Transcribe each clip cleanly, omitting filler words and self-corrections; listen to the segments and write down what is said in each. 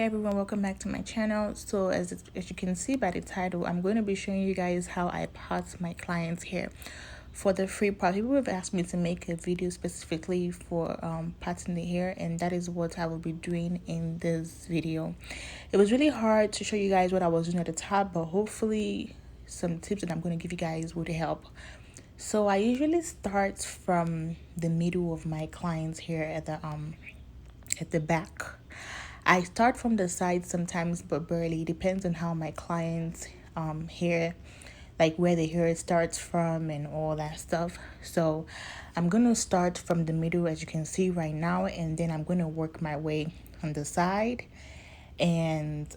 everyone, welcome back to my channel. So as you can see by the title, I'm going to be showing you guys how I part my clients' hair for the free part. People have asked me to make a video specifically for parting the hair, and that is what I will be doing in this video. It was really hard to show you guys what I was doing at the top, but hopefully some tips that I'm going to give you guys would help. So I usually start from the middle of my client's hair at the back. I start from the side sometimes, but barely. It depends on how my client's hair, like where the hair starts from and all that stuff. So I'm going to start from the middle, as you can see right now, and then I'm going to work my way on the side. And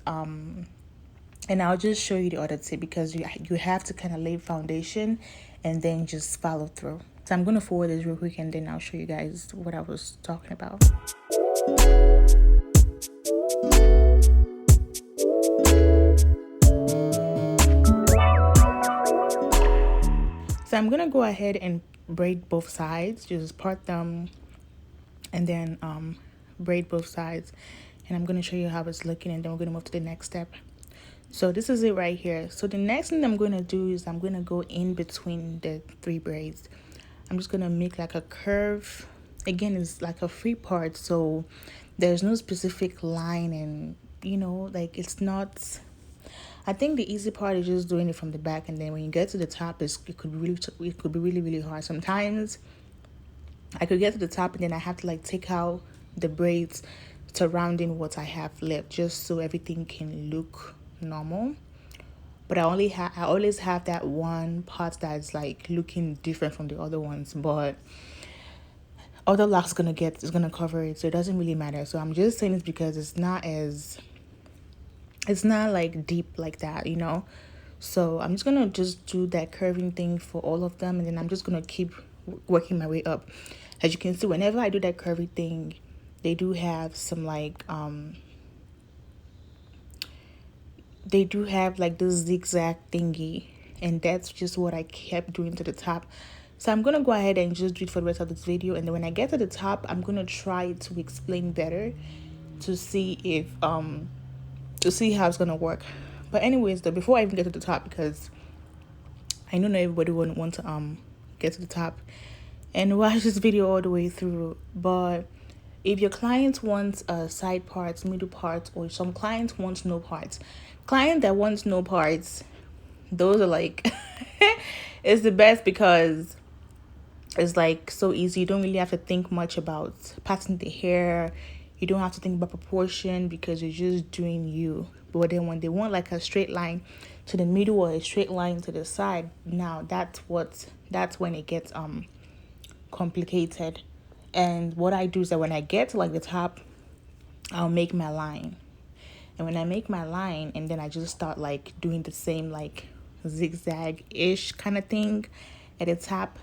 I'll just show you the other tip, because you have to kind of lay foundation and then just follow through. So I'm going to forward this real quick, and then I'll show you guys what I was talking about. So I'm going to go ahead and braid both sides, just part them and then braid both sides. And I'm going to show you how it's looking, and then we're going to move to the next step. So this is it right here. So the next thing I'm going to do is I'm going to go in between the three braids. I'm just going to make like a curve. Again, it's like a free part, so there's no specific line, and like it's not. I think the easy part is just doing it from the back, and then when you get to the top, it could be really hard. Sometimes I could get to the top, and then I have to like take out the braids surrounding what I have left, just so everything can look normal. But I always have that one part that's like looking different from the other ones, but other locks is gonna cover it, so it doesn't really matter. So I'm just saying this because it's not like deep like that, So I'm just gonna do that curving thing for all of them, and then I'm just gonna keep working my way up. As you can see, whenever I do that curvy thing, they do have some like they do have like this zigzag thingy, and that's just what I kept doing to the top. So I'm gonna go ahead and just do it for the rest of this video, and then when I get to the top, I'm gonna try to explain better to see if to see how it's gonna work. But anyways, though, before I even get to the top, because I know not everybody would want to get to the top and watch this video all the way through, but if your client wants side parts, middle parts, or some clients want no parts, client that wants no parts, those are like it's the best, because it's like so easy. You don't really have to think much about parting the hair. You don't have to think about proportion, because you're just doing you. But then when they want like a straight line to the middle or a straight line to the side, now that's when it gets complicated. And what I do is that when I get to like the top, I'll make my line. And when I make my line, and then I just start like doing the same like zigzag-ish kind of thing at the top,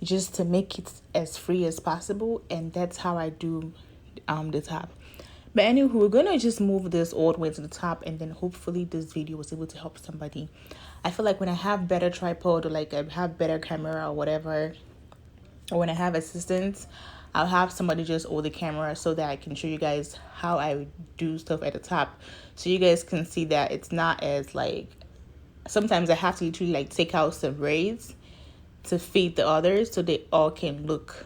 just to make it as free as possible. And that's how I do the top. But anywho, we're gonna just move this all the way to the top, and then hopefully this video was able to help somebody. I feel like when I have better tripod, or like I have better camera or whatever, or when I have assistants, I'll have somebody just hold the camera so that I can show you guys how I do stuff at the top, so you guys can see that it's not as like, sometimes I have to literally like take out some braids to feed the others so they all can look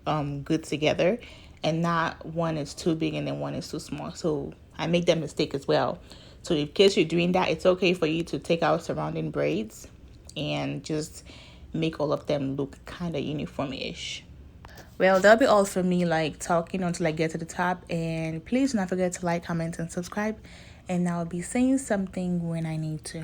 good together, and not one is too big and then one is too small. So I make that mistake as well. So in case you're doing that, it's okay for you to take out surrounding braids and just make all of them look kind of uniform-ish. Well, that'll be all for me, like talking until I get to the top. And please do not forget to like, comment, and subscribe. And I'll be saying something when I need to.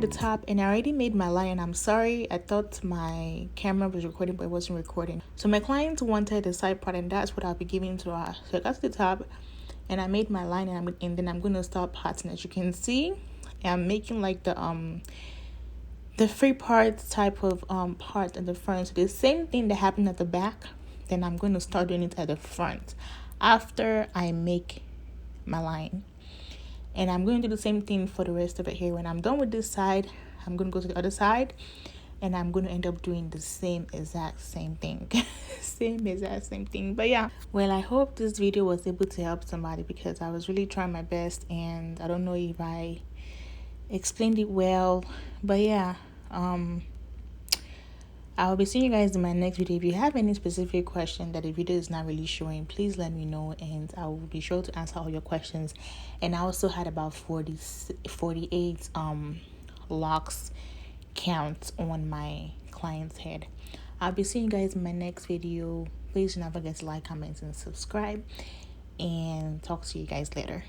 top and I already made my line. I'm sorry, I thought my camera was recording but it wasn't recording. So my client wanted the side part and that's what I'll be giving to her. So I got to the top and I made my line, and then I'm going to start parting. As you can see, I'm making like the free part type of part at the front. So the same thing that happened at the back, then I'm going to start doing it at the front after I make my line. And I'm going to do the same thing for the rest of it here. When I'm done with this side, I'm going to go to the other side and I'm going to end up doing the same exact same thing. Same thing. But yeah, well, I hope this video was able to help somebody because I was really trying my best, and I don't know if I explained it well, but yeah, I'll be seeing you guys in my next video. If you have any specific question that the video is not really showing, please let me know and I will be sure to answer all your questions. And I also had about 48 locks count on my client's head. I'll be seeing you guys in my next video. Please do not forget to like, comment, and subscribe, and talk to you guys later.